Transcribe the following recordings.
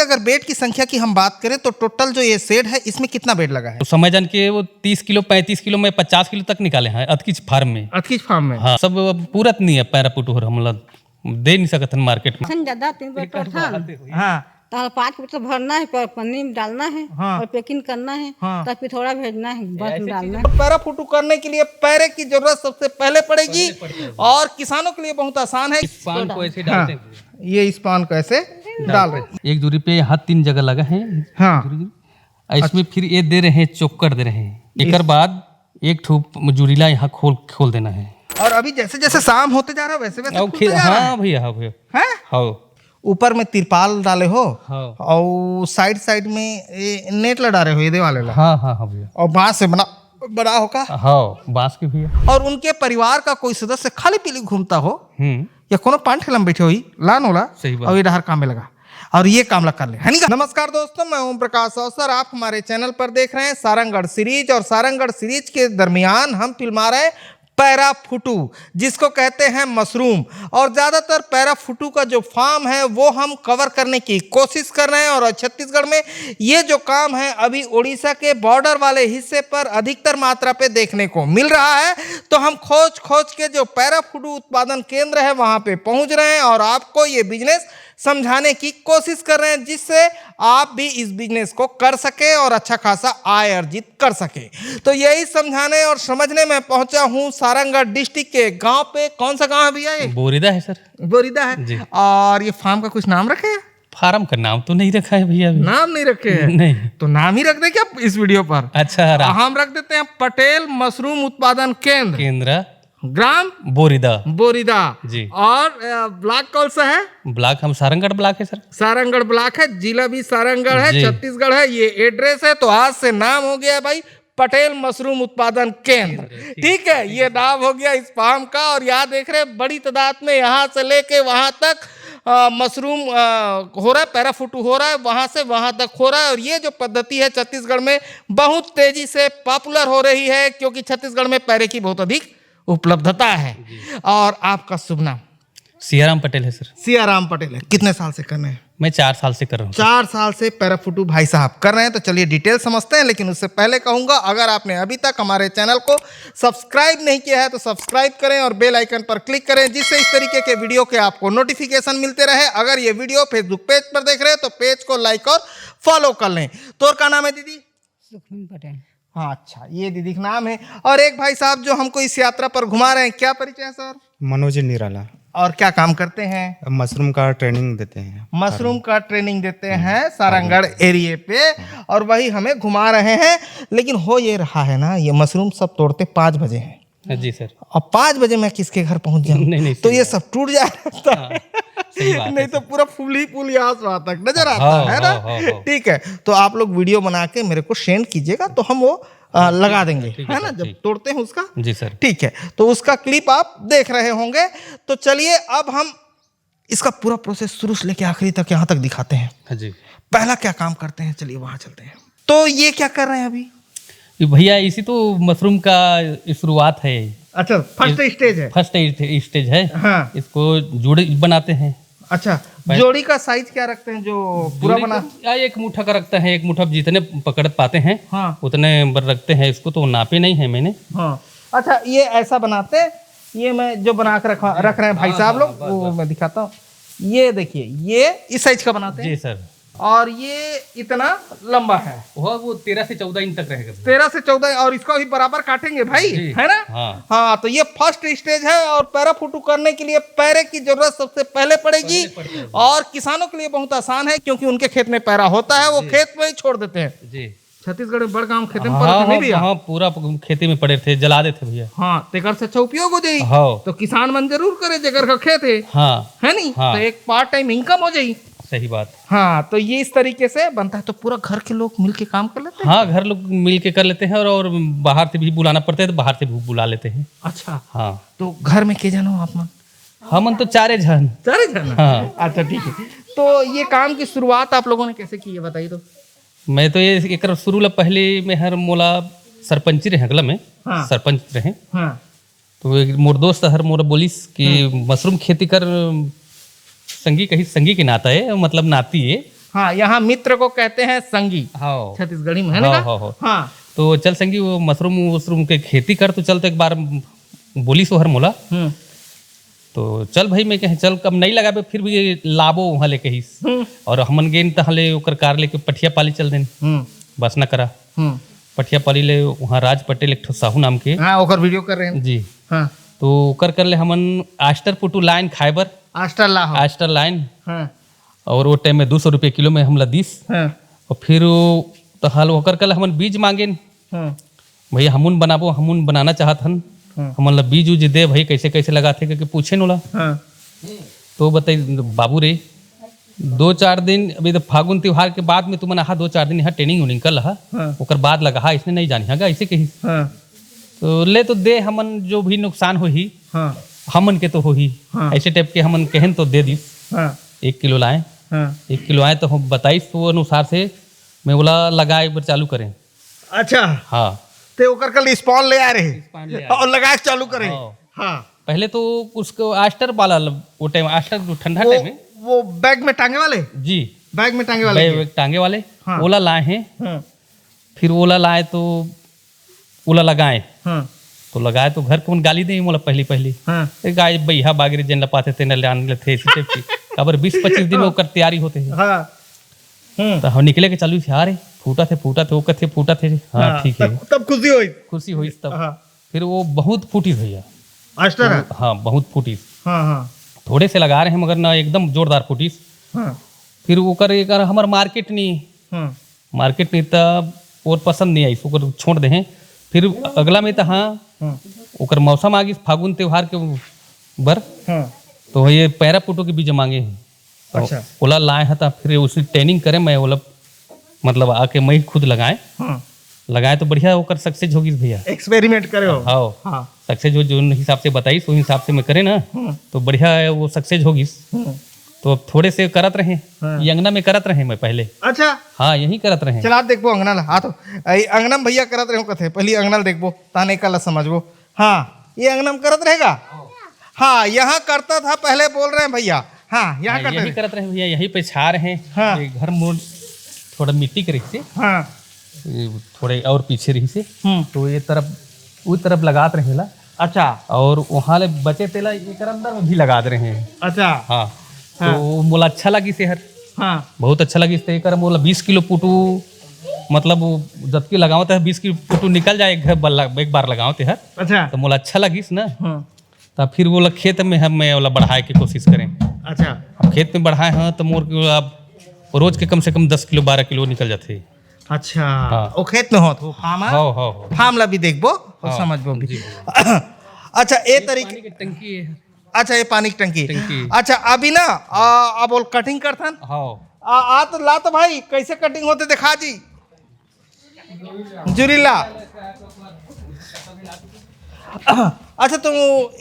अगर बेड की संख्या की हम बात करें तो टोटल जो ये शेड है इसमें कितना बेड लगा है? तो समय जान के वो 30 किलो 35 किलो में 50 किलो तक निकाले हैं अतकिच फार्म में। अतकिच फार्म में हाँ, सब पूरत नहीं है पैरापुट और हम लोग दे नहीं सकते मार्केट में। ज्यादा 3 बोतल था हाँ तो 5 बोतल भरना है, पन्नी में डालना है और पैकिंग करना है, तब फिर थोड़ा भेजना है, बस में डालना है। पैरा फुटू करने के लिए पैरे की जरूरत सबसे पहले पड़ेगी और किसानों के लिए बहुत आसान है। पान को ऐसे डालते हैं। ये इस पान को ऐसे डाल रहे एक दूरी पे हाथ 3 जगह लगा है। हाँ इसमें फिर ये दे रहे हैं चोकर दे रहे हैं। एक बाद एक ठूप जुरीला यहाँ खोल देना है। और अभी जैसे जैसे शाम होते जा रहा है वैसे वैसे खुलते जा रहा है। हाँ भैया, हाँ भैया, हैं? हाँ। ऊपर में तिरपाल डाले हो हाँ। और साइड में ये नेट लगा रहे हो ये वाले ला। हाँ हाँ हाँ भैया। और बांस से बड़ा होगा। हाँ, बांस के भैया। और उनके परिवार का कोई सदस्य खाली पीली घूमता हो या कोनो पान ठेला में बैठे हो लान होला सही बात। और ये डहर काम में लगा और ये काम लग कर ले है नहीं। नमस्कार दोस्तों, मैं ओम प्रकाश अवसर, आप हमारे चैनल पर देख रहे हैं सारंगगढ़ सीरीज। और सारंगगढ़ सीरीज के दरमियान हम फिल्मा रहे पैरा फुटू, जिसको कहते हैं मशरूम। और ज़्यादातर पैरा फुटू का जो फार्म है वो हम कवर करने की कोशिश कर रहे हैं। और छत्तीसगढ़ में ये जो काम है अभी उड़ीसा के बॉर्डर वाले हिस्से पर अधिकतर मात्रा पे देखने को मिल रहा है। तो हम खोज के जो पैरा फुटू उत्पादन केंद्र है वहाँ पे पहुँच रहे हैं और आपको ये बिजनेस समझाने की कोशिश कर रहे हैं, जिससे आप भी इस बिजनेस को कर सके और अच्छा खासा आय अर्जित कर सके। तो यही समझाने और समझने में पहुंचा हूं सारंगगढ़ डिस्ट्रिक्ट के गांव पे। कौन सा गांव है भैया ये? बोरीदा है सर। बोरीदा है जी। और ये फार्म का कुछ नाम रखे हैं? फार्म का नाम तो नहीं रखा है भैया अभी। नाम नहीं रखे हैं? नहीं। तो नाम ही रख दे क्या इस वीडियो पर? अच्छा, हम रख देते हैं पटेल मशरूम उत्पादन केंद्र, ग्राम बोरीदा जी। और ब्लॉक कौन सा है? ब्लॉक हम सारंगगढ़ ब्लॉक है सर। सारंगगढ़ ब्लॉक है, जिला भी सारंगगढ़ है, छत्तीसगढ़ है, ये एड्रेस है। तो आज से नाम हो गया भाई पटेल मशरूम उत्पादन केंद्र। ठीक है, ये नाम हो गया इस फार्म का। और यहाँ देख रहे बड़ी तादाद में यहाँ से लेके वहां तक मशरूम हो रहा है, पैरा फुटू हो रहा है, वहां से वहां तक हो रहा है। और ये जो पद्धति है छत्तीसगढ़ में बहुत तेजी से पॉपुलर हो रही है, क्योंकि छत्तीसगढ़ में पैरे की बहुत अधिक उपलब्धता है। और आपका शुभ नाम? सियाराम पटेल है सर। सियाराम पटेल है। कितने साल से कर रहे हैं? मैं 4 साल से कर रहा हूँ। 4 साल से पैरा फुटू भाई साहब कर रहे हैं। तो चलिए डिटेल समझते हैं, लेकिन उससे पहले कहूंगा अगर आपने अभी तक हमारे चैनल को सब्सक्राइब नहीं किया है तो सब्सक्राइब करें और बेल आइकन पर क्लिक करें, जिससे इस तरीके के वीडियो के आपको नोटिफिकेशन मिलते रहे। अगर ये वीडियो फेसबुक पेज पर देख रहे हैं तो पेज को लाइक और फॉलो कर लें। तो क्या नाम है दीदी? सुखमीन पटेल। हाँ अच्छा, ये दीदी का नाम है। और एक भाई साहब जो हमको इस यात्रा पर घुमा रहे हैं, क्या परिचय है सर? मनोज निराला। और क्या काम करते हैं? मशरूम का ट्रेनिंग देते हैं। मशरूम का ट्रेनिंग देते हैं सारंगगढ़ एरिया पे, और वही हमें घुमा रहे हैं। लेकिन हो ये रहा है ना, ये मशरूम सब तोड़ते 5 बजे हैं। जी सर। अब 5 बजे मैं किसके घर पहुंच जाऊं? नहीं, तो ये सब टूट जाता है। सही बात नहीं तो पूरा फूल ही फूल यहाँ से वहां तक नजर आता है ना। ठीक है, तो आप लोग वीडियो बना के मेरे को सेंड कीजिएगा तो हम वो लगा देंगे, है ना, जब तोड़ते हैं उसका। जी सर। ठीक है, तो उसका क्लिप आप देख रहे होंगे। तो चलिए अब हम इसका पूरा प्रोसेस शुरू से लेके आखिरी तक यहाँ तक दिखाते हैं। जी। पहला क्या काम करते हैं, चलिए वहां चलते हैं। तो ये क्या कर रहे हैं अभी? भैया इसी तो मशरूम का शुरुआत है। अच्छा, फर्स्ट स्टेज है। फर्स्ट स्टेज है। हाँ। इसको जोड़ी बनाते हैं। अच्छा, जोड़ी का साइज क्या रखते हैं जो पूरा बना? या 1 मुठ्ठा का रखते हैं। 1 मुठ्ठा जितने पकड़ पाते हैं उतने बर रखते हैं। इसको तो नापे नहीं है मैंने। हाँ। अच्छा, ये ऐसा बनाते हैं। ये मैं जो बना कर रख रहे हैं भाई साहब लोग, वो मैं दिखाता हूँ। ये देखिए, ये इस साइज का बनाते हैं। जी सर। और ये इतना लंबा है, वो 13 से 14 इंच तक रहेगा। 13 से 14, और इसको भी बराबर काटेंगे भाई, है ना? हाँ, तो ये फर्स्ट स्टेज है। और पैरा फुटू करने के लिए पैरे की जरूरत सबसे पहले पड़ेगी। और किसानों के लिए बहुत आसान है, क्योंकि उनके खेत में पैरा होता है, वो खेत में ही छोड़ देते हैं। जी। छत्तीसगढ़ में बड़गांव खेती में पड़े थे भैया। हाँ, पूरा खेती में पड़े थे, जला देते भैया। हाँ, तेकर से अच्छा उपयोग हो जाई। तो किसान मन जरूर करे जेकर का खेत है। हाँ, है नहीं? तो एक पार्ट टाइम इनकम हो जाई। सही बात। हाँ, तो ये इस तरीके से बनता है। तो पूरा घर के लोग मिल के काम कर लेते हैं? हाँ, घर लोग मिल के कर लेते हैं। और बाहर से भी बुलाना पड़ता है तो बाहर से भी बुला लेते हैं। अच्छा। हाँ। तो घर में के जन हो आप मन? हम तो 4 जन। 4 जन? हाँ। अच्छा, ठीक है। तो ये काम की शुरुआत आप लोगों ने कैसे की है, बताइए तो। मैं तो ये एक शुरू पहले में हर मोला सरपंची रहे अगला में। हाँ। सरपंच रहे। हाँ। तो मोर दोस्त हर मोरा बोलिस कि मशरूम खेती कर संगी के नाता है, मतलब नाती है। हाँ, यहाँ मित्र को कहते हैं संगी, हाँ छत्तीसगढ़ी में है ना? हाँ। हाँ। तो चल संगी वो मशरूम के खेती कर, तो चल तो एक बार बोली सोहर मोला, तो चल भाई मैं कहे चल कब नहीं लगा फिर भी लाबो वहाँ लेके ही, और हमन गेन तहले ओकर कार लेके पठिया पाली चल देन, बस ना करा पठिया पाली ले वहाँ राज पटेल एक ठो साहू नाम के, हाँ, ओकर वीडियो कर रहे हैं जी। हाँ। तो ओकर कर ले हमन आस्टर पुटू लाइन खाइबर आस्टर लाइन, हाँ। और वो टाइम में 200 रुपये किलो में हमला दिस, हाँ। और फिर तो हाल ओकर कर ले हमन बीज मांगेन, भैया हमून बनाबो, हमून बनाना चाहत हन, हमन ला बीज उज दे भाई, कैसे कैसे लगाते करके पूछे नोला। तो बताई बाबू रे 2-4 दिन अभी तो फागुन त्योहार के बाद में तुमन आहा 2-4 दिन यहाँ ट्रेनिंग उनिंग कर लहा, ओकर बाद लगा हा, इसने नहीं जानी हगा ऐसे कही। तो ले तो दे हमन जो भी नुकसान हो ही हमन के तो हो ही, ऐसे टाइप के हमन कहन तो दे दिस। 1 किलो लाए, 1 किलो आए तो हम बताइस तो अनुसार से मैं बोला लगा एक बार चालू करें। अच्छा, हाँ, तो ओकर कल स्पॉन ले आ रहे और लगा के चालू करे। हाँ। पहले तो उसको आस्टर वाला वो टाइम, आस्टर ठंडा टाइम में वो बैग में टांगे वाले, जी बैग में टांगे वाले, बैग टांगे वाले। हाँ। ओला लाए हैं, फिर ओला लाए तो ओला लगाए, तो लगाए तो घर कौन गाली दे मोला पहली गाय बैहा बागरे जन लपाते थे न आने थे खबर 20-25 दिन में ओकर तैयारी होते हैं। तो हम निकले के चालू थे, अरे फूटा थे फूटा थे। हाँ ठीक है, तब खुशी हुई तब। फिर वो बहुत फूटी भैया आस्टर। हाँ बहुत फूटी, हाँ। थोड़े से लगा रहे हैं मगर ना एकदम जोरदार फूटी। फिर वो कर हमार मार्केट नहीं तब और पसंद नहीं आई, ओकर छोड़ दे हैं। फिर अगला में तो हाँ ओकर मौसम आ गई फागुन त्योहार के बर, तो ये पैरा पुटो के बीज मांगे हैं। तो अच्छा। ओला लाए हैं, तो फिर उसी ट्रेनिंग करे मैं ओला, मतलब आके मैं खुद लगाए तो बढ़िया ओकर सक्सेस होगी भैया। एक्सपेरिमेंट करे हो? हाँ, सक्सेस हो जो हिसाब से बताई उस हिसाब से मैं करे ना, तो बढ़िया वो सक्सेस होगी। तो अब थोड़े से करत रहे, ये अंगना में करत रहे मैं पहले। अच्छा, हाँ यही करत रहे। चला देखबो अंगना ला, हाँ तो अंगना में भैया करत रहे कथे, पहले अंगना देखबो ताने का ला समझबो। हाँ, ये अंगना में करत रहेगा। हाँ, यहाँ करता था पहले, बोल रहे हैं भैया। हाँ, यहाँ यही करत रहे भैया, यही पे छा रहे हैं। घर मोड़ थोड़ा मिट्टी के रही से, थोड़े और पीछे रही से, तो ये तरफ उस तरफ लगात रहेला। अच्छा, और वहाँ ले बचे तेला एक अंदर में भी लगा दे रहे हैं। अच्छा, हाँ, तो मोला अच्छा लगी से हर, हाँ, बहुत अच्छा लगी से कर मोला 20 किलो पुटू, मतलब जबकि लगावते है 20 किलो पुटू निकल जाए एक बार लगावते हर। अच्छा, तो मोला अच्छा लगी ना, तब फिर वो खेत में हम मैं वाला बढ़ाए की कोशिश करें। अच्छा, अब खेत में बढ़ाए हैं तो मोर अब रोज के कम से कम 10 किलो 12 किलो निकल जाते। अच्छा, हाँ। वो खेत में हो तो फार्म ला भी देखबो और समझबो भी। अच्छा, ये तरीके की टंकी है। अच्छा, ये पानी की टंकी। अच्छा, अभी ना अब वो कटिंग करथन। हाँ, तो ला तो भाई कैसे कटिंग होते दिखा जी, जुरीला। अच्छा, तो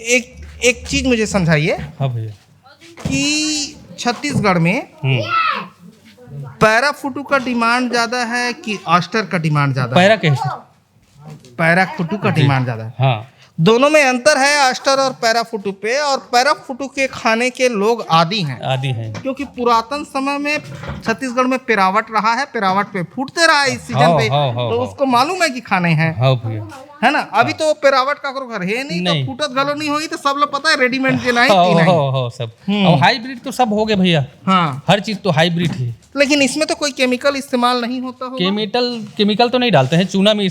एक चीज मुझे समझाइए। हाँ भैया, कि छत्तीसगढ़ में पैरा फुटू का डिमांड ज्यादा है कि आस्टर का डिमांड ज्यादा है? पैरा फुटू का डिमांड ज्यादा है। हाँ, दोनों में अंतर है आस्टर और पैरा फुटू पे। और पैरा फुटू के खाने के लोग आदी हैं क्योंकि पुरातन समय में छत्तीसगढ़ में पेरावट रहा है, पेरावट पे फूटते रहा है इस सीजन पे। तो उसको मालूम है कि खाने हैं, है ना। अभी तो पेरावट का घर है नहीं, तो फूटत गलो नहीं होगी, तो सब लोग पता है रेडीमेड के नहीं सब। अब हाइब्रिड तो सब हो गए भैया। हाँ, हर चीज तो हाइब्रिड है, लेकिन इसमें तो कोई केमिकल इस्तेमाल नहीं होता होगा। केमिकल तो नहीं डालते हैं, चूना में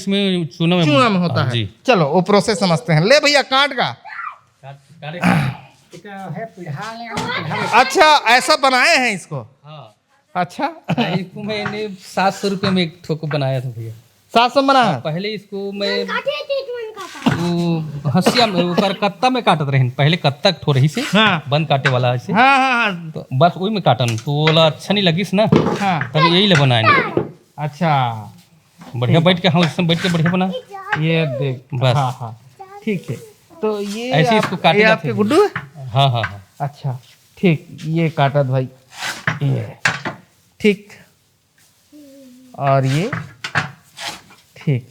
होता है। चलो वो प्रोसेस समझते हैं। ले भैया काट का। अच्छा, ऐसा बनाए हैं इसको? अच्छा, इसको मैंने 700 रुपये में एक ठोको बनाया था भैया। 700 बनाया? पहले इसको मैं हंसिया में ऊपर कत्ता में काटत रहे, पहले कत्ता ठो रही से। हाँ, बंद काटे वाला ऐसे। हाँ, तो बस वही में काटन तो बोला अच्छा नहीं लगी ना। हाँ, तब यही ले बनाए। अच्छा, बढ़िया बैठ के, हाँ उसमें बैठ के बढ़िया बना। ये देख बस। हाँ, ठीक है। तो ये ऐसे इसको काटे आपके गुड्डू? हाँ हाँ हाँ। अच्छा, ठीक, ये काटत भाई, ये ठीक, और ये ठीक,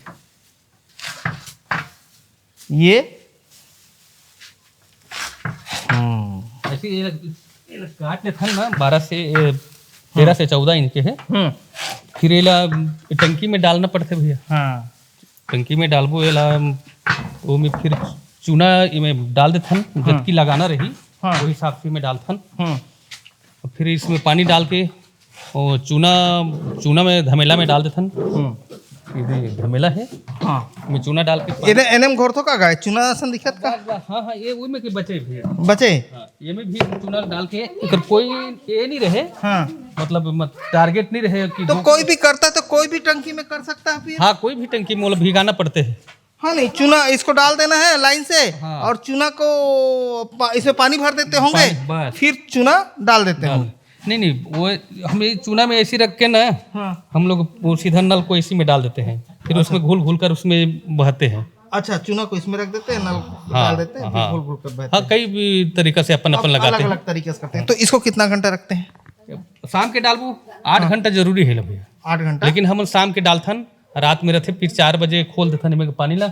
ये ऐसे काट ले था ना 12 से 13 से 14 इनके हैं। फिर एला टंकी में डालना पड़ते भैया। हाँ टंकी में डालबो एला वो में फिर चूना इमें डाल देथन, जबकि लगाना रही वही हिसाब से में डालथन। फिर इसमें पानी डाल के और चूना में धमेला में डाल देथन। ये धमेला है, हाँ में चूना डाल के एनएम घोर तो का गाय चुना सन दिखत का। हाँ ये वो में के बचे भैया बचे। हाँ, ये में भी चूना डाल के अगर कोई ये नहीं रहे, हाँ मतलब टारगेट नहीं रहे कि तो कोई भी करता है तो कोई भी टंकी में कर सकता है फिर। हाँ कोई भी टंकी में मतलब भिगाना पड़ते हैं। हाँ नहीं चूना इसको डाल देना है लाइन से। हाँ। और चूना को इसमें पानी भर देते होंगे, बस। फिर चूना डाल देते होंगे। नहीं वो हम ये चूना में ऐसे रख के ना, हम लोग वो सीधा नल को इसी में डाल देते हैं, फिर उसमें घुल कर उसमें बहते हैं। अच्छा चूना को इसमें रख देते हैं, नल डाल देते हैं, फिर घुल कर बहते हाँ कई भी तरीका से अपन लगाते अलग हैं। अलग तरीके से करते हैं। तो इसको कितना घंटा रखते हैं? शाम के डालबू 8 घंटा जरूरी है भैया। 8 घंटा। लेकिन हम शाम के डालथन, रात में रहते, फिर 4 बजे खोल देथन इमें पानी ला,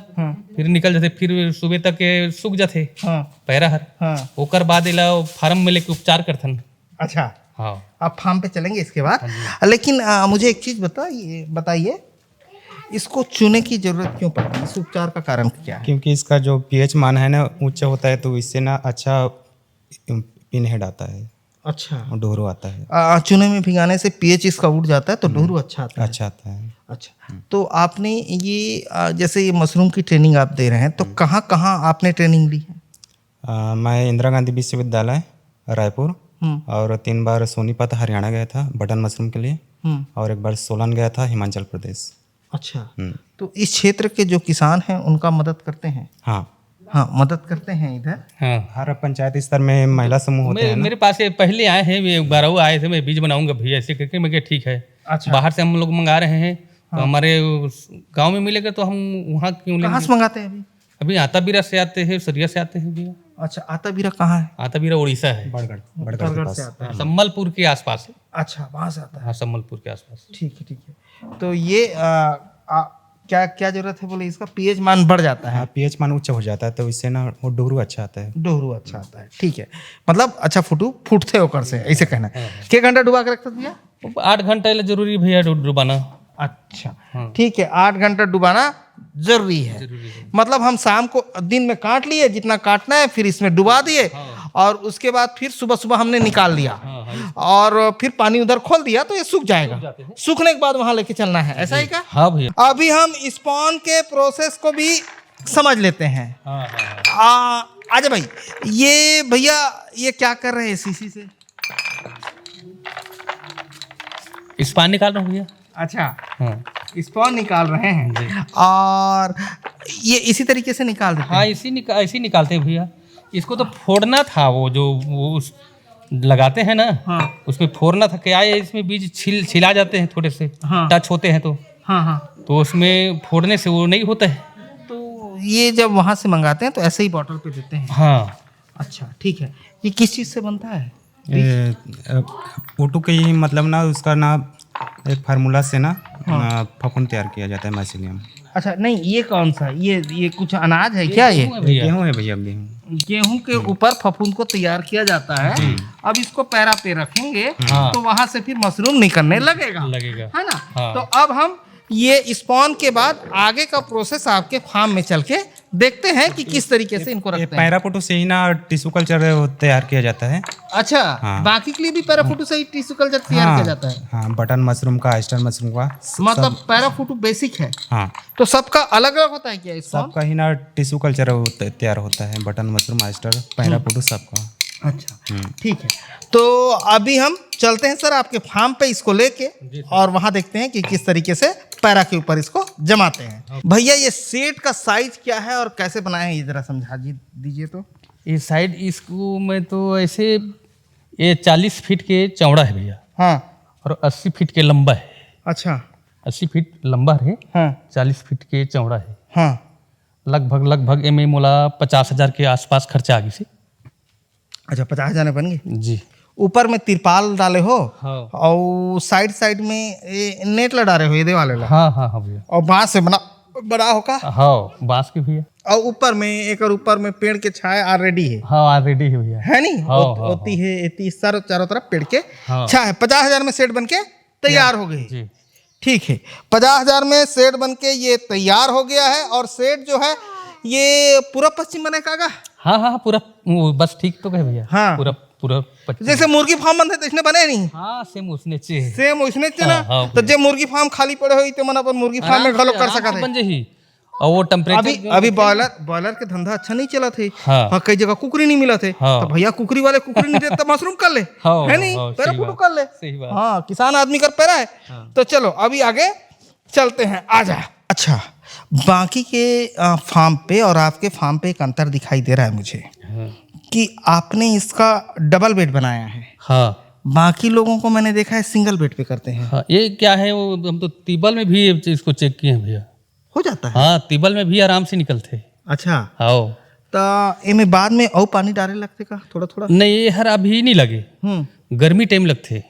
फिर निकल जाते, फिर सुबह तक के सूख जाते पैरा हर। ओकर बाद इला फार्म में लेके उपचार करथन। अच्छा हाँ आप फार्म पे चलेंगे इसके बाद। लेकिन मुझे एक चीज बताइए इसको चूने की जरूरत क्यों पड़ती है? इस उपचार का कारण क्या है? क्योंकि इसका जो पीएच मान है ना ऊंचा होता है, तो इससे ना अच्छा पिन हेड आता है, अच्छा और डोरो आता है। चूने में भिगाने से पीएच इसका उठ जाता है तो डोरू अच्छा आता है। अच्छा आता है। अच्छा तो आपने ये जैसे ये मशरूम की ट्रेनिंग आप दे रहे हैं तो कहाँ कहाँ आपने ट्रेनिंग ली है? मैं इंदिरा गांधी विश्वविद्यालय रायपुर और 3 बार सोनीपत हरियाणा गया था बटन मशरूम के लिए, और 1 बार सोलन गया था हिमाचल प्रदेश। अच्छा तो इस क्षेत्र के जो किसान हैं उनका मदद करते हैं? हाँ मदद करते हैं इधर। हाँ हर पंचायत स्तर में महिला समूह होते हैं ना। मेरे पास ये पहले आए हैं, ये 12 आए थे, मैं बीज बनाऊंगा भैया ऐसे करके। मैं कहा ठीक है। अच्छा बाहर से हम लोग मंगा रहे हैं, तो हमारे गांव में मिलेगा तो हम वहाँ क्यों कहाँ लेंगे? से मंगाते हैं अभी? अभी आताबीरा से आते हैं, सरिया से आते हैं भैया। अच्छा आताबीरा कहाँ है? आताबीरा उड़ीसा है, बड़गढ़ के बरगढ़ पास। से आता है। सम्बलपुर के आसपास है। अच्छा वहाँ से आता है। हाँ सम्बलपुर के आसपास। ठीक है। तो ये क्या जरूरत है बोले इसका? पीएच मान बढ़ जाता है। हाँ पीएच मान ऊंचा हो जाता है, तो इससे ना वो डोरू अच्छा आता है। डोरू अच्छा आता है, ठीक है। मतलब अच्छा फूटते होकर से ऐसे कहना है। क्या घंटा डुबा के रखते भैया? 8 घंटा जरूरी भैया डुबाना। अच्छा ठीक है, 8 घंटा डुबाना जरूरी है। मतलब हम शाम को दिन में काट लिए जितना काटना है, फिर इसमें डुबा दिए, और उसके बाद फिर सुबह सुबह हमने निकाल लिया, और फिर पानी उधर खोल दिया तो ये सूख जाएगा। सूखने के बाद वहां लेके चलना है, ऐसा ही का? हाँ भैया। अभी हम स्पॉन के प्रोसेस को भी समझ लेते हैं। आजा भाई, ये भैया ये क्या कर रहे हैं सीसी से? इस पानी निकाल रहा हूँ भैया। अच्छा हाँ स्पॉन निकाल रहे हैं, और ये इसी तरीके से निकाल देते हैं? हाँ इसी निकालते हैं भैया। इसको तो फोड़ना था, वो लगाते हैं ना, उसमें फोड़ना था। क्या है इसमें बीज छिला जाते हैं, थोड़े से टच होते हैं, तो उसमें फोड़ने से वो नहीं होता है। तो ये जब वहाँ से मंगाते हैं तो ऐसे ही बॉटल पे देते हैं? हाँ अच्छा ठीक है। ये किस चीज़ से बनता है? ओटू के ही मतलब ना उसका ना एक फार्मूला से ना फफूंद तैयार किया जाता है माइसीलियम। अच्छा नहीं, ये कौन सा? ये कुछ अनाज है क्या? ये गेहूँ है भैया, गेहूँ। गेहूं के ऊपर फफूंद को तैयार किया जाता है। अब इसको पैरा पे रखेंगे तो वहां से फिर मशरूम निकलने लगेगा, है ना? तो अब हम ये स्पॉन के बाद आगे का प्रोसेस आपके फार्म में चल के देखते हैं कि किस तरीके से इनको रखते हैं। पैराफोटो से ही ना टिश्यू कल्चर तैयार किया जाता है। अच्छा बाकी के लिए भी पैराफूटू से ही टिश्यू कल्चर तैयार किया जाता है? हाँ बटन मशरूम का, ऑयस्टर मशरूम का, मतलब पैराफूटू बेसिक है। हाँ तो सबका अलग अलग होता है क्या? सबका ही ना टिश्यू कल्चर तैयार होता है, बटन मशरूम, ऑयस्टर, पैराफूटू सबका। अच्छा ठीक है। तो अभी हम चलते हैं सर आपके फार्म पे इसको लेके, और वहां देखते हैं कि किस तरीके से पैरा के ऊपर इसको जमाते हैं। भैया ये सेट का साइज क्या है और कैसे बनाए हैं, ये जरा समझा दीजिए। तो ये साइड इसको मैं तो ऐसे, ये 40 फीट के चौड़ा है भैया। हाँ और 80 फीट के लंबा है। अच्छा 80 फीट लंबा है, हाँ 40 फीट के चौड़ा है। हाँ लगभग एम मोला 50,000 के आसपास खर्चा आगे से। अच्छा 50,000 बन गए जी। ऊपर में तिरपाल डाले हो? हाँ। और साइड में नेट लगा रहे हो ये वाले ला? हाँ भैया। और बांस से बना होगा? हाँ बांस के भैया। और ऊपर में एक और ऊपर में पेड़ के छाए ऑलरेडी है। हाँ ऑलरेडी है भैया। है नहीं हाँ, होती है इतनी चारों तरफ पेड़ के हाँ। छाए। 50,000 में सेट बन के तैयार हो गई। जी ठीक है, 50,000 में सेट बन के ये तैयार हो गया है। और सेट जो है ये पूरा पश्चिम बने का हाँ हाँ पूरा बस ठीक तो कहे भैया। हाँ। पूरा पूरा जैसे मुर्गी फार्म बनते तो इसने बने नहीं हाँ सेम उसने चे सेम उसने ना। हाँ, तो जब मुर्गी फार्म खाली पड़े हुई तो मन अपन मुर्गी फार्म में घलो कर सकते बन जाही। और वो टेम्परेचर अभी बॉयलर के धंधा अच्छा नहीं चला थे। हाँ। कई जगह कुकरी नहीं मिला थे। हाँ। तो भैया कुकरी वाले कुकरी नहीं देते, मशरूम कर ले। हाँ, है नहीं हाँ, पैरा सही फुटू बात। कर ले। सही बात। हाँ किसान आदमी कर पैरा है। तो चलो अभी आगे चलते हैं, आजा। अच्छा, बाकी के फार्म पे और आपके फार्म पे एक अंतर दिखाई दे रहा है मुझे कि आपने इसका डबल बेड बनाया है। हाँ बाकी लोगों को मैंने देखा है सिंगल बेड पे करते हैं। हाँ ये क्या है वो हम तो तिबल में भी इसको चेक किए हैं भैया। हो जाता है। हाँ तिबल में भी आराम से निकलते। अच्छा, हाँ तो इनमें बाद में और पानी डाले लगते का थोड़ा थोड़ा? नहीं ये हर अभी नहीं लगे, गर्मी टाइम लगते।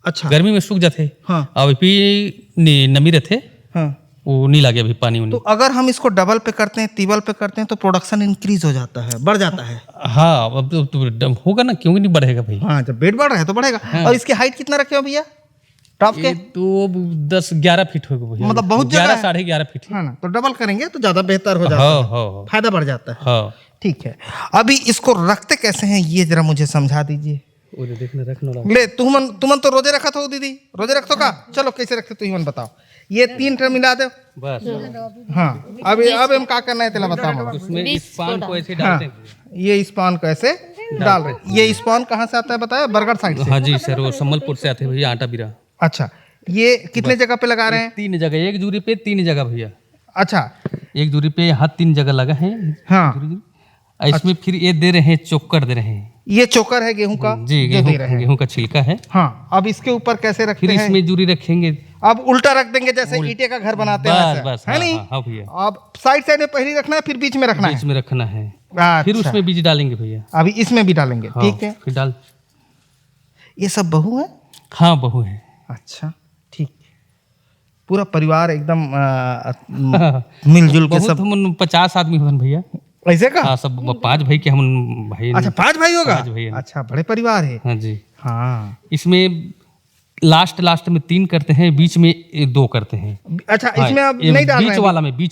अच्छा, गर्मी में सूख जाते। हाँ। अब अभी नमी रहते हाँ। वो नहीं लगे अभी पानी तो उन्हें। अगर हम इसको डबल पे करते हैं, तिबल पे करते हैं तो प्रोडक्शन इंक्रीज हो जाता है, बढ़ जाता है। हाँ अब तो होगा ना, क्यों नहीं बढ़ेगा भाई। हाँ, जब बेड बढ़ रहा है तो बढ़ेगा। और इसकी हाइट कितना रखे हो भैया टॉप के? ये तो 10-11 फीट होगा भैया। मतलब बहुत जगह 11 है। 11.5 फीट। हाँ ना, तो डबल करेंगे तो ज्यादा बेहतर हो जाता हाँ है, हाँ फायदा बढ़ जाता है। हाँ। ठीक है, अभी इसको रखते कैसे हैं ये जरा मुझे समझा दीजिए। देखने रखना ले तुमन तो रोजे रखा था दीदी, रोजे रखते का? चलो कैसे रखते तुम बताओ। ये 3 ट्रे मिला दो बस। हाँ। अब हम क्या करना है तेला बताओ। उसमें इस पान को ऐसे डालते हैं। ये स्पॉन को ऐसे डाल रहे। ये स्पॉन कहाँ से आता है बताया? बरगढ़ साइड से। हाँ जी सर, वो सम्मलपुर से आते हैं भैया, आटा बिरा। अच्छा, ये कितने जगह पे लगा रहे हैं? 3 जगह, एक दूरी पे 3 जगह भैया। अच्छा, एक दूरी पे यहाँ 3 जगह लगा है। हाँ। इसमें फिर ये दे रहे हैं, चोकर दे रहे हैं। ये चोकर है गेहूं का? जी जो दे रहे हैं। गेहूं का छिलका है। हाँ, अब इसके ऊपर कैसे रखते फिर हैं? इसमें दूरी रखेंगे। अब उल्टा रख देंगे जैसे ईंटे का घर बनाते हैं बस वैसे, बस। है हाँ, नहीं? हाँ भैया। अब साइड में पहले रखना है, फिर बीच में रखना बीच में रखना है। है। फिर अच्छा, उसमें बीज डालेंगे भैया। अभी इसमें भी डालेंगे। हाँ, ठीक है, फिर डाल। ये सब बहू है? हाँ बहू है। अच्छा ठीक, पूरा परिवार एकदम मिलजुल के बहुत सब। हम 50 आदमी होन भैया। ऐसे का? हाँ सब 5 भाई के हम भाई। अच्छा, 5 भाई होगा? 5 भाई हैं। अच्छा, बड़े परिवार है। हाँ जी। हाँ। इसमें लास्ट में 3 करते हैं, बीच में 2 करते हैं। अच्छा, हाँ, इसमें अब ये नहीं डाल रहे बीच हैं?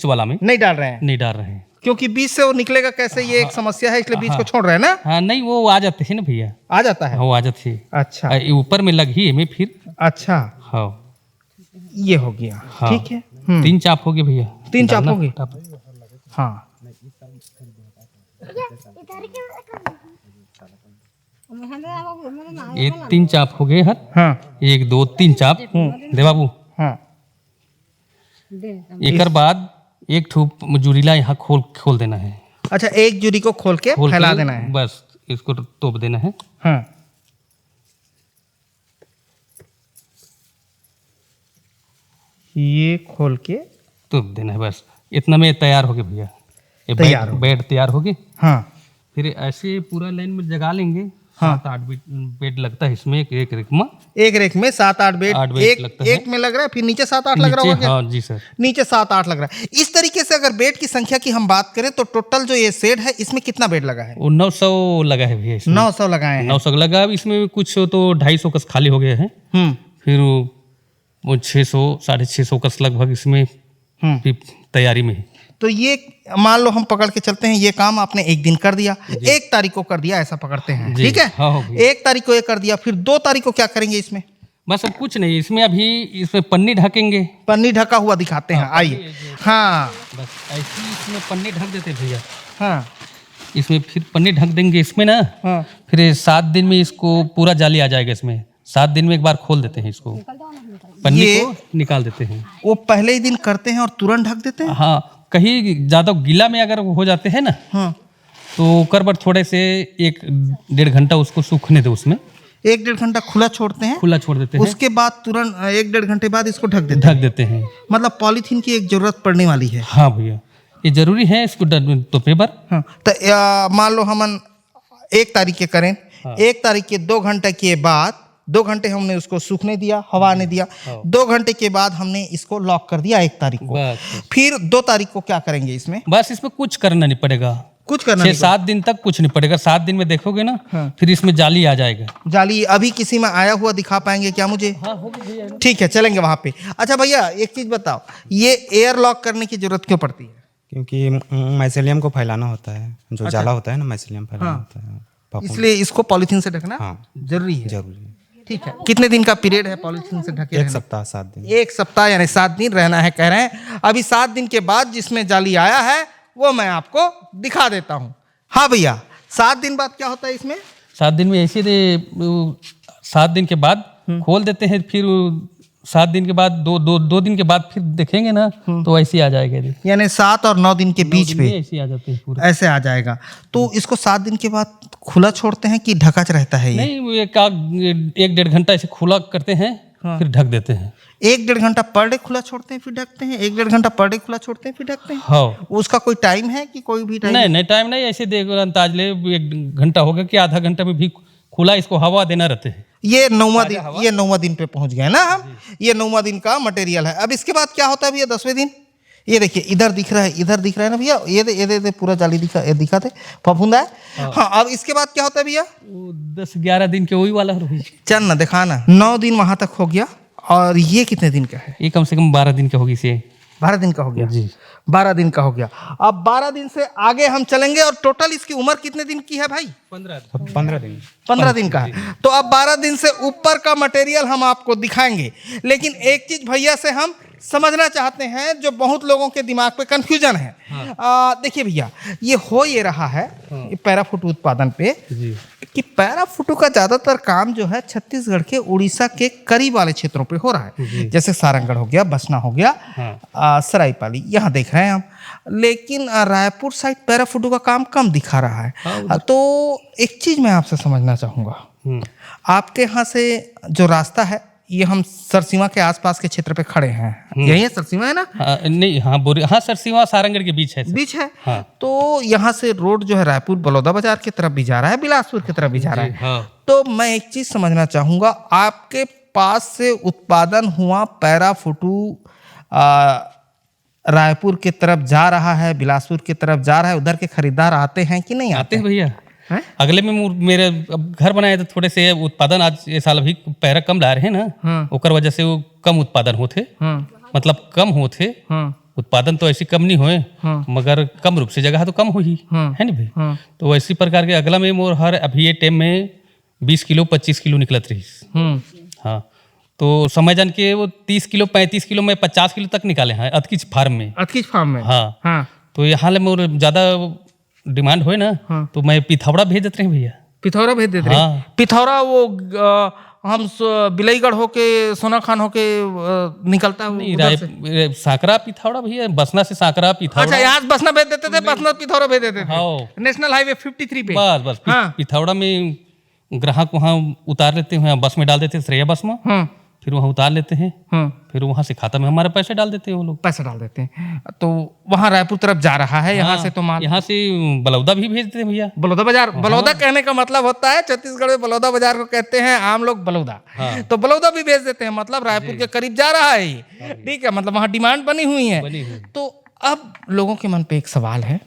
वाला में नहीं डाल रहे हैं नहीं डाल रहे हैं। क्योंकि बीच से वो निकलेगा कैसे, ये एक समस्या है, इसलिए बीच को छोड़ रहे हैं ना। हाँ नहीं वो आ जाते हैं ना भैया। आ जाता है? हाँ, वो आ जाते हैं। अच्छा ये ऊपर में लग ही में फिर। अच्छा, हाँ ये हो गया। हाँ। ठीक है। 3 चाप हो गए भैया। 3 चाप डालना हो गए? फटाफट। हाँ। ये 3 चाप हो गए हर। हाँ। 1 2 3 चाप दे बाबू। हाँ। एक बाद एक ठूप जुरीला यहाँ खोल देना है। अच्छा, एक जुरी को खोल के खोल फैला के देना है। बस इसको तोप देना है। हाँ। ये खोल के तोप देना है, बस इतना में तैयार हो गए भैया। ये तैयार हो बेड तैयार हो गए। हाँ। फिर ऐसे पूरा लाइन में जगा लेंगे। हाँ। 7-8 बेड लगता है इसमें, एक रेक में। एक रेक में 7-8 बेड। 8 बेड एक लगता है। एक में लग रहा है, फिर नीचे 7-8 लग रहा नीचे, होगा क्या? हाँ जी सर। नीचे 7-8 लग रहा है। इस तरीके से अगर बेड की संख्या की हम बात करें तो टोटल जो ये शेड है इसमें कितना बेड लगा है? वो 900 लगा है भैया इसमें। 900 लगाए हैं। 900 लगा। अब इसमें कुछ तो 250 कस खाली हो गए हैं। फिर वो 600 650 कस लगभग इसमें फिर तैयारी में है। तो ये मान लो हम पकड़ के चलते हैं, ये काम आपने एक दिन कर दिया, 1 तारीख को कर दिया, ऐसा पकड़ते हैं। जी। ठीक है। हाँ, हो गया। 1 तारीख को ये कर दिया, फिर 2 तारीख को क्या करेंगे इसमें? बस अब कुछ नहीं इसमें, अभी इसमें पन्नी ढकेंगे। पन्नी ढका हुआ दिखाते हैं, आइए। हाँ। बस ऐसे ही इसमें पन्नी ढक देते हैं भैया। हाँ। इसमें फिर पन्नी ढक देंगे इसमें ना। हाँ। फिर 7 दिन में इसको पूरा जाली आ जाएगा इसमें। 7 दिन में एक बार खोल देते हैं इसको, पन्नी ये- को निकाल देते हैं। वो पहले ही दिन करते हैं और तुरंत ढक देते हैं? हाँ, कहीं ज़्यादा गीला में अगर हो जाते हैं ना हाँ। तो करबट थोड़े से 1-1.5 घंटा उसको सूखने दो। उसमें 1-1.5 घंटा खुला छोड़ते हैं, खुला छोड़ देते हैं। उसके बाद तुरंत 1-1.5 घंटे बाद इसको ढक देते हैं। ढक देते हैं। मतलब पॉलीथीन की एक जरूरत पड़ने वाली है। हाँ भैया, ये जरूरी है इसको तो पेपर। हाँ। तो मान लो हम 1 तारीख के करें, हाँ। 1 तारीख के 2 घंटे के बाद 2 घंटे हमने उसको सूखने दिया, हवा आने दिया। 2 घंटे के बाद हमने इसको लॉक कर दिया 1 तारीख को। बस फिर 2 तारीख को क्या करेंगे इसमें? बस इसमें कुछ करना नहीं पड़ेगा, कुछ करना 6-7 दिन तक कुछ नहीं पड़ेगा। 7 दिन में देखोगे ना, फिर इसमें जाली आ जाएगा। जाली अभी किसी में आया हुआ दिखा पाएंगे क्या मुझे? हाँ होगा भैया। ठीक है, चलेंगे वहां पे। अच्छा भैया, एक चीज बताओ, ये एयर लॉक करने की जरूरत क्यों पड़ती है? क्योंकि माइसेलियम को फैलाना होता है, जो जाला होता है ना माइसेलियम फैलाना होता है, फफूंद। इसलिए इसको पॉलीथीन से ढकना हाँ जरूरी है। जरूरी है। ठीक है, कितने दिन का पीरियड है पॉलीथीन से ढके 1 सप्ताह 7 दिन। 1 सप्ताह यानी 7 दिन रहना है कह रहे हैं। अभी 7 दिन के बाद जिसमें जाली आया है वो मैं आपको दिखा देता हूँ। हाँ भैया, 7 दिन बाद क्या होता है इसमें? 7 दिन में ऐसे 7 दिन के बाद खोल देते हैं, फिर 7 दिन के बाद 2 दिन के बाद फिर देखेंगे ना तो ऐसे आ जाएगा। यानी 7 और 9 दिन के बीच पे ऐसे आ जाते हैं पूरा। ऐसे आ जाएगा। तो इसको 7 दिन के बाद खुला छोड़ते हैं कि ढका रहता है ये? नहीं, वो 1-1.5 घंटा ऐसे खुला करते हैं, फिर ढक देते हैं। 1-1.5 घंटा पर डे खुला छोड़ते हैं फिर ढकते हैं? 1-1.5 घंटा पर डे खुला छोड़ते हैं फिर ढकते हैं? हाँ। उसका कोई टाइम है कि कोई भी टाइम? नहीं टाइम नहीं, ऐसे देखो अंदाज ले 1 घंटा हो गया कि आधा घंटा में भी खुला इसको हवा देना रहते हैं। ये 9वां दिन पे पहुंच गए ना हम। ये 9वां दिन का मटेरियल है। अब इसके बाद क्या होता है भैया 10वें दिन? ये देखिए इधर दिख रहा है ना भैया, ये दे पूरा जाली दिखा थे, फफूंदा है। हाँ, अब इसके बाद क्या होता है भैया? 10-11 दिन के वही वाला है। चल ना दिखाना। 9 दिन वहां तक हो गया। और ये कितने दिन का है? ये कम से कम 12 दिन का होगी इसे। 12 दिन का हो गया जी। 12 दिन का हो गया। अब 12 दिन से आगे हम चलेंगे। और टोटल इसकी उम्र कितने दिन की है भाई? 15 दिन। 15 दिन का है। तो अब 12 दिन से ऊपर का मटेरियल हम आपको दिखाएंगे। लेकिन एक चीज भैया से हम समझना चाहते हैं जो बहुत लोगों के दिमाग पे कंफ्यूजन है। देखिए भैया, ये रहा है ये पैराफुट उत्पादन पे जी। कि पैराफुटू का ज्यादातर काम जो है छत्तीसगढ़ के उड़ीसा के करीब वाले क्षेत्रों पे हो रहा है। जैसे सारंगढ़ हो गया, बसना हो गया, सरायपाली, यहाँ देख रहे हैं हम। लेकिन रायपुर साइड पैराफुटू का काम कम दिखा रहा है। तो एक चीज मैं आपसे समझना चाहूंगा, आपके यहाँ से जो रास्ता है, ये हम सरसीमा के आसपास के क्षेत्र पे खड़े हैं, यही है सरसीमा है ना? नहीं, हाँ सरसीमा सरंगढ़ के बीच है। हाँ। तो यहाँ से रोड जो है रायपुर बलौदा बाजार की तरफ भी जा रहा है, बिलासपुर की तरफ भी जा रहा है। हाँ। तो मैं एक चीज समझना चाहूंगा, आपके पास से उत्पादन हुआ पैराफुटू रायपुर की तरफ जा रहा है, बिलासपुर की तरफ जा रहा है, उधर के खरीदार आते हैं कि नहीं आते हैं भैया? अगले में मेरे अब घर बनाए तो थोड़े से उत्पादन आज ये साल अभी पैरा कम ला रहे हैं ना, ओकर वजह से वो कम उत्पादन होते, मतलब कम होते। उत्पादन तो ऐसी कम नहीं होए, मगर कम रूप से जगह तो कम हो ही है ना भाई। तो ऐसी प्रकार के अगला में मोर हर अभी ये टाइम में 20 किलो 25 किलो निकलत रही। हाँ, तो समझ जान के वो 30 किलो 35 किलो में 50 किलो तक निकाले हैं अतकीच फार्म में। हाँ। तो यहाँ ले मोर ज्यादा डिमांड हो ना, तो मैं पिथौरा भेज देते हैं भैया। पिथौरा भेज देते हैं? हाँ। पिथौरा वो हम बिलईगढ़ होके सोनाखान होके निकलता है उधर से? साकरा पिथौरा भैया, बसना से साकरा पिथौरा। अच्छा, यहाँ से बसना भेज देते थे, बसना पिथौरा भेज देते थे नेशनल हाईवे 53 पे। बस पिथौरा में ग्राहक वहाँ उतार लेते हैं, बस में डाल देते हैं, श्रेया बस में, फिर वहाँ उतार लेते हैं, फिर वहाँ से खाता में हमारे पैसे डाल देते हैं वो लोग। पैसा डाल देते हैं। तो वहाँ रायपुर तरफ जा रहा है यहाँ से तो माल? यहाँ से बलौदा भी भेज देते हैं भैया। बलौदा बाजार? बलौदा कहने का मतलब होता है, छत्तीसगढ़ में बलौदा बाजार को कहते हैं आम लोग बलौदा। तो बलौदा भी भेज देते हैं, मतलब रायपुर के करीब जा रहा है ये। ठीक है, मतलब वहाँ डिमांड बनी हुई है। तो अब लोगों के मन पे एक सवाल है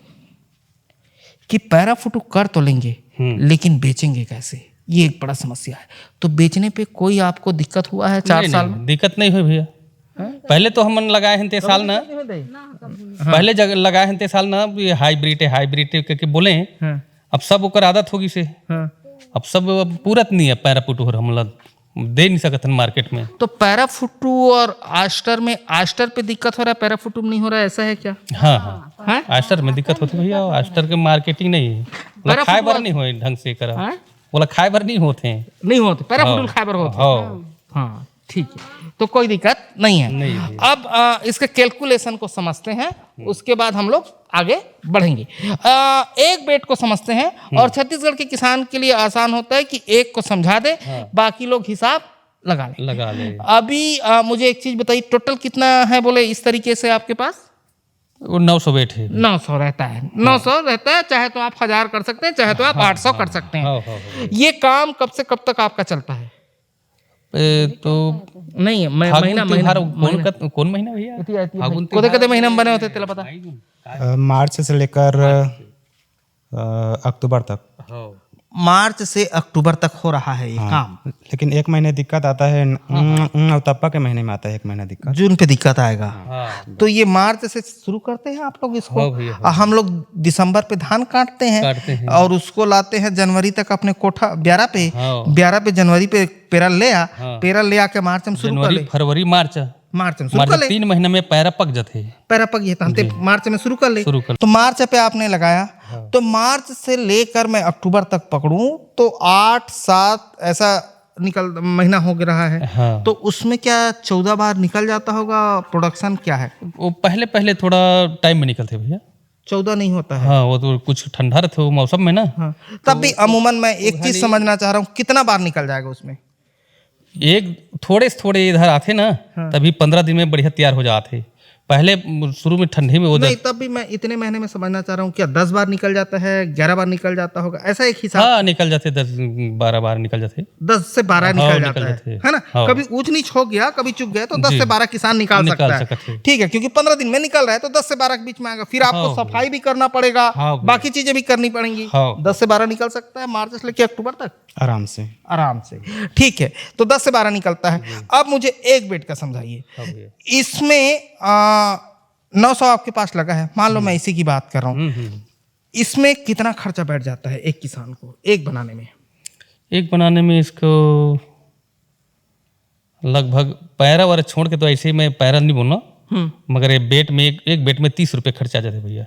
कि पैराफुटू कर तो लेंगे लेकिन बेचेंगे कैसे? ये एक बड़ा समस्या है। तो बेचने पे कोई आपको दिक्कत हुआ है 4 साल में? दिक्कत नहीं हुई भैया। पहले तो हम लगाए हैं 3 साल ना, पहले जगह लगाए हैं 3 साल ना, ये हाइब्रिड करके बोले। अब सब ओकर आदत होगी से, अब सब पूरत नहीं है पैराफुटू हम लोग दे नहीं सकते मार्केट में। तो पैराफुटू और आस्टर में, आस्टर पे दिक्कत हो रहा है, पैराफुटू में नहीं हो रहा है, ऐसा है क्या? हाँ, आस्टर में दिक्कत होती है भैया, आस्टर के मार्केटिंग नहीं है, फाइबर नहीं हो ढंग से करा, बोला खाइबर नहीं होते पैराफुटू खाइबर होते हैं। हाँ ठीक है, तो कोई दिक्कत नहीं है। अब इसके कैलकुलेशन को समझते हैं, उसके बाद हम लोग आगे बढ़ेंगे। एक बेट को समझते हैं और छत्तीसगढ़ के किसान के लिए आसान होता है कि एक को समझा दे, बाकी लोग हिसाब लगा ले। अभी मुझे एक चीज बताइए, टोटल कितना है बोले इस तरीके से आपके पास? वो 900 बेट है। 900 रहता है, 900 रहता है। चाहे तो आप 1000 कर सकते हैं, चाहे तो आप 800 कर सकते हैं। ये काम कब से कब तक आपका चलता है? तो नहीं फागुन त्योहार कौन महीना भैया? फागुन कदे महीना में बने होते तेला पता? मार्च से लेकर अक्टूबर तक। मार्च से अक्टूबर तक हो रहा है ये काम। लेकिन एक महीने दिक्कत आता है, नवतप्पा के महीने में आता है एक महीना दिक्कत। जून पे दिक्कत आएगा। तो ये मार्च से शुरू करते हैं आप लोग इसको। हम लोग दिसंबर पे धान काटते हैं और उसको लाते हैं जनवरी तक अपने कोठा ब्यारा पे जनवरी पे पेरा ले आके मार्च में शुरू कर ले। फरवरी मार्च में शुरू कर ले। 3 महीने में पैरा पक जाते हैं। पैरा पक ये हमते मार्च में शुरू कर ले। तो मार्च पे आपने लगाया, तो मार्च से लेकर मैं अक्टूबर तक पकड़ूं तो 8-7 ऐसा महीना हो गया रहा है। हाँ। तो उसमें क्या 14 बार निकल जाता होगा? प्रोडक्शन क्या है? वो पहले थोड़ा टाइम में निकलते भैया, 14 नहीं होता है। हाँ, वो तो कुछ ठंडा रहता है मौसम में ना। हाँ। तब भी अमूमन मैं एक चीज समझना चाह रहा हूँ, कितना बार निकल जाएगा उसमें? एक थोड़े इधर आते ना, तभी 15 दिन में बढ़िया तैयार हो जाते। पहले शुरू में ठंडी में हो नहीं, तब भी मैं इतने महीने में समझना चाह रहा हूँ, क्या 10 बार निकल जाता है, 11 बार निकल जाता होगा, ऐसा एक हिसाब? हाँ, निकल जाते 10-12 बार निकल जाते। 10 से 12 निकल जाता है ना? कभी ऊंच नीच हो गया, कभी चुक गया, तो 10 से 12 किसान निकाल सकता है। ठीक है, क्योंकि 15 दिन में निकल रहा है तो 10 से 12 के बीच में आएगा। फिर आपको सफाई भी करना पड़ेगा, बाकी चीजें भी करनी पड़ेंगी। 10 से 12 निकल सकता है मार्च से लेकर अक्टूबर तक आराम से। ठीक है, तो 10 से 12 निकलता है। अब मुझे एक बेट का समझाइए, इसमें 900 आपके पास लगा है, मान लो मैं इसी की बात कर रहा हूँ, इसमें कितना खर्चा बैठ जाता है एक किसान को एक बनाने में? एक बनाने में इसको लगभग पैरा वारा छोड़ के, तो ऐसे ही मैं पैरा नहीं बोलना, मगर एक बेट में 30 रुपये खर्चा जाते भैया।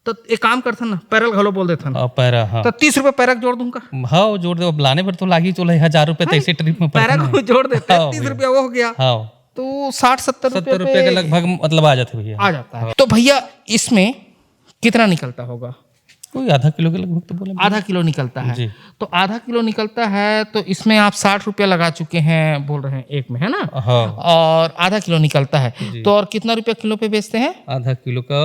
तो एक काम करता ना, पैरल घलो बोल देता ना। पैरा, हाँ। तो 30 रुपये पैरा जोड़ दूंगा। हाँ, जोड़ दे। अब लाने पर तो लागी चलो 1000 रुपये, तो ऐसे ट्रिप में पैरा को जोड़ देते हैं, 30 रुपया वो हो गया। हाँ, तो 60-70 रुपये के लगभग मतलब आ जाते भैया। आ जाता है। तो भैया इसमें कितना निकलता होगा? कोई आधा किलो के लगभग तो बोले। आधा किलो निकलता है। तो आधा किलो निकलता है, तो इसमें आप 60 रुपया लगा चुके हैं बोल रहे हैं एक में, है ना? हाँ। और आधा किलो निकलता है, तो और कितना रुपया किलो पे बेचते हैं? आधा किलो का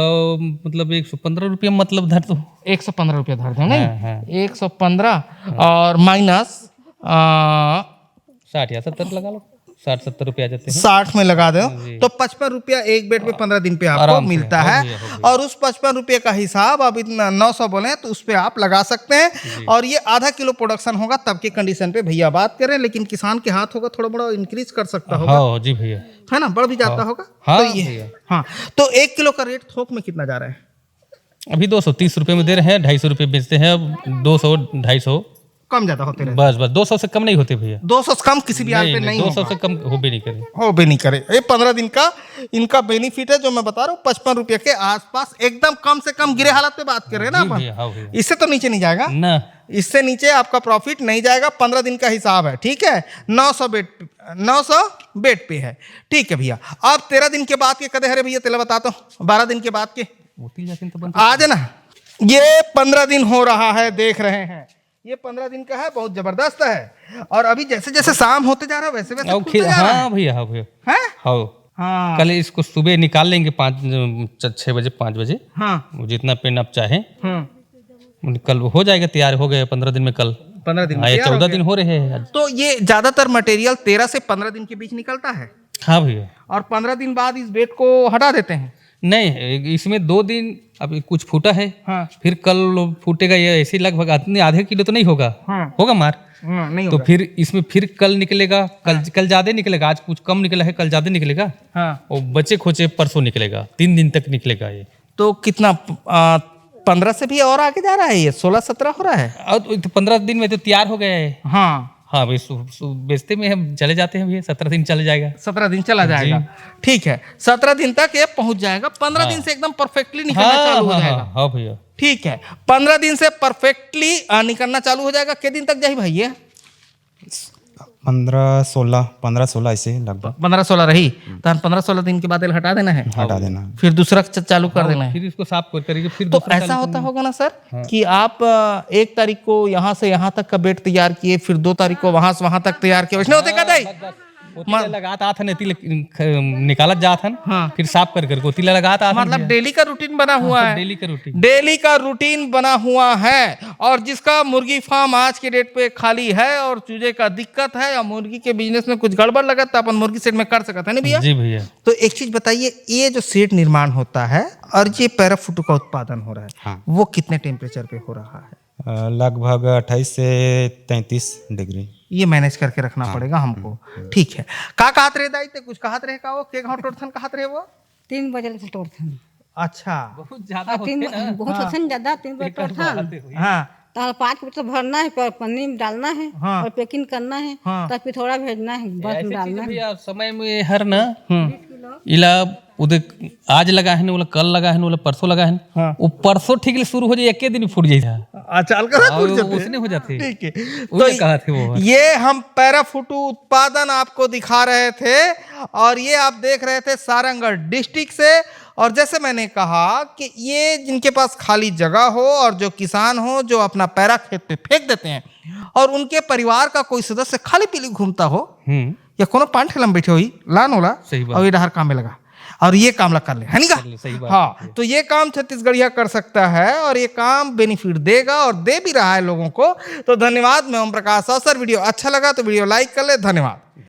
मतलब 115 रुपया मतलब धर दो। 115 रुपया धर दो। नहीं, 115 और माइनस 60 या 70 लगा लो, 60-70 रुपया आ जाते हैं। 60 में लगा दो तो 55 रुपया एक बेट पे 15 दिन पे आपको मिलता है। और उस 55 रुपये का हिसाब अब इतना 900 बोले तो उस पे आप लगा सकते हैं। और ये आधा किलो प्रोडक्शन होगा तब के कंडीशन पे भैया बात करें, लेकिन किसान के हाथ होगा थोड़ा बड़ा इंक्रीज कर सकता होगा। हाँ जी भैया, है ना? बढ़ भी जाता होगा। हाँ, तो ये हाँ, तो 1 किलो का रेट थोक में कितना जा रहा है? अभी 230 रुपये में दे रहे हैं, 250 रुपये बेचते हैं। अब 200-250 कम ज्यादा होते रहे। बस 200 से कम नहीं होते भैया। 200 से कम किसी भी हाल पे नहीं 200 से कम हो भी नहीं करे। ये 15 दिन का इनका बेनिफिट है जो मैं बता रहा हूँ। 55 रुपये के आसपास, एकदम कम से कम गिरे हालत पे बात कर रहे हैं ना अपन। इससे तो नीचे नहीं जाएगा ना, इससे नीचे आपका प्रॉफिट नहीं जाएगा। 15 दिन का हिसाब है, ठीक है? 900 बेट पे है, ठीक है भैया। अब 13 दिन के बाद के कदे हरे भैया तेला बताता हूँ। 12 दिन के बाद के आज ना, ये 15 दिन हो रहा है, देख रहे हैं ये 15 दिन का है, बहुत जबरदस्त है। और अभी जैसे जैसे शाम होते जा रहा है वैसे वैसे खुलते जा रहा है। हाँ भैया, हाँ भैया, हैं? हाँ। कल इसको सुबह निकाल लेंगे 6 बजे 5 बजे। हाँ, जितना पेन आप चाहें कल हो जाएगा, तैयार हो गए 15 दिन में। कल 15 दिन 14 दिन हो रहे हैं। तो ये ज्यादातर मटेरियल 13 से 15 दिन के बीच निकलता है। हाँ भैया। और 15 दिन बाद इस बेट को हटा देते हैं। नहीं, इसमें 2 दिन अभी कुछ फूटा है। हाँ। फिर कल फूटेगा। ये ऐसे लगभग आधे किलो तो नहीं होगा। हाँ। होगा मार। हाँ, नहीं तो होगा। फिर इसमें फिर कल निकलेगा। कल ज्यादा निकलेगा, आज कुछ कम निकला है, कल ज्यादा निकलेगा। हाँ। और बचे खोचे परसों निकलेगा, 3 दिन तक निकलेगा ये। तो कितना 15 से भी और आगे जा रहा है, ये 16-17 हो रहा है। और 15 दिन में तो तैयार हो गया है। हाँ हाँ भाई, बेचते में हम चले जाते हैं भैया, 17 दिन चले जाएगा। 17 दिन चला जाएगा, ठीक है। 17 दिन तक ये पहुंच जाएगा। 15 दिन से एकदम परफेक्टली निकलना चालू हो जाएगा। हाँ भैया, ठीक है। 15 दिन से परफेक्टली निकलना चालू हो जाएगा। कितने दिन तक जाए भाई ये? 15-16 ऐसे लगभग। 15-16 रही तो 15-16 दिन के बाद हटा देना है। हटा देना, फिर दूसरा चालू कर देना है। फिर इसको साफ करेंगे। फिर तो ऐसा होता होगा ना सर कि आप 1 तारीख को यहाँ से यहाँ तक का बेट तैयार किए, फिर 2 तारीख को वहां से वहां तक तैयार किए, वैसे होते का ओतीला लगाता था नहीं निकाला जाता था फिर साफ कर ओतीला लगाता था। मतलब डेली का रूटीन बना हुआ है, डेली का रूटीन, डेली का रूटीन बना हुआ है। और जिसका मुर्गी फार्म आज के डेट पे खाली है और चूजे का दिक्कत है या मुर्गी के बिजनेस में कुछ गड़बड़ लगा तो अपन मुर्गी सेट में कर सकते हैं ना भैया? जी भैया। तो एक चीज बताइए, ये जो सेट निर्माण होता है और ये पैराफुटू का उत्पादन हो रहा है, हाँ। वो कितने टेम्परेचर पे हो रहा है? लगभग 28 से 33 डिग्री। ये मैनेज करके रखना पड़ेगा हमको। ठीक है, का कहत रहे दाई ते कुछ कहत रहे का वो के गांव टोरथन कहत रहे वो? 3 बजे से तोड़थन। अच्छा, बहुत ज्यादा बहुत होथन ज्यादा 3 बजे तोड़थन। हाँ, तो 5 बजे तो भरना है, पन्नी में डालना है और पैकिंग करना है, तब फिर थोड़ा भेजना है, बस में डालना है। भैया समय में हर ना इला उधर आज लगा है ना, बोला कल लगा है ना, बोला परसों लगा है ना, वो परसों ठीक शुरू हो जाए एक दिन फूट जाए। अच्छा, उसने हो जाते। ठीक है, तो कहा थे वो ये हम पैराफुटू उत्पादन आपको दिखा रहे थे और ये आप देख रहे थे सारंगढ़ डिस्ट्रिक्ट से। और जैसे मैंने कहा कि ये जिनके पास खाली जगह हो और जो किसान हो जो अपना पैरा खेत पे फेंक देते हैं और उनके परिवार का कोई सदस्य खाली पीली घूमता हो या कोनो पान ठेला में बैठे हुई लान होला और ये डहर काम में लगा और ये काम ला कर ले, है नहीं का? हाँ, तो ये काम छत्तीसगढ़िया कर सकता है और ये काम बेनिफिट देगा और दे भी रहा है लोगों को। तो धन्यवाद, मैं ओम प्रकाश अवसर। वीडियो अच्छा लगा तो वीडियो लाइक कर ले। धन्यवाद।